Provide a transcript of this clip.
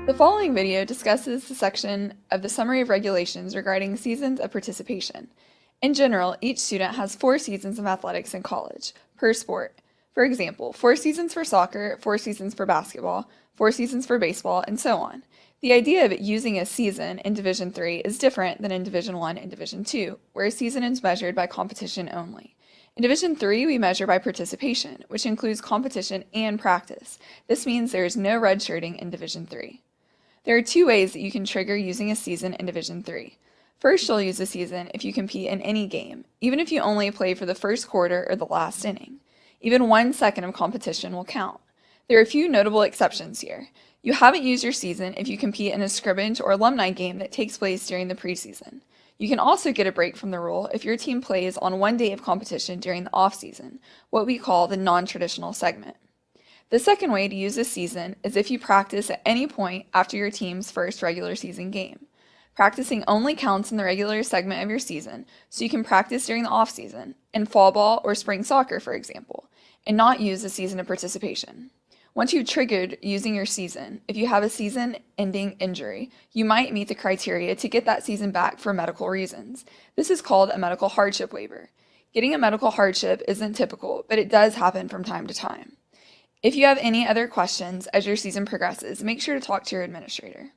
The following video discusses the section of the Summary of Regulations regarding seasons of participation. In general, each student has 4 seasons of athletics in college, per sport. For example, 4 seasons for soccer, 4 seasons for basketball, 4 seasons for baseball, and so on. The idea of using a season in Division III is different than in Division I and Division II, where a season is measured by competition only. In Division III, we measure by participation, which includes competition and practice. This means there is no redshirting in Division III. There are 2 ways that you can trigger using a season in Division III. First, you'll use a season if you compete in any game, even if you only play for the first quarter or the last inning. Even 1 second of competition will count. There are a few notable exceptions here. You haven't used your season if you compete in a scrimmage or alumni game that takes place during the preseason. You can also get a break from the rule if your team plays on 1 day of competition during the off-season, what we call the non-traditional segment. The second way to use a season is if you practice at any point after your team's first regular season game. Practicing only counts in the regular segment of your season, so you can practice during the off-season, in fall ball or spring soccer, for example, and not use a season of participation. Once you've triggered using your season, if you have a season-ending injury, you might meet the criteria to get that season back for medical reasons. This is called a medical hardship waiver. Getting a medical hardship isn't typical, but it does happen from time to time. If you have any other questions as your season progresses, make sure to talk to your administrator.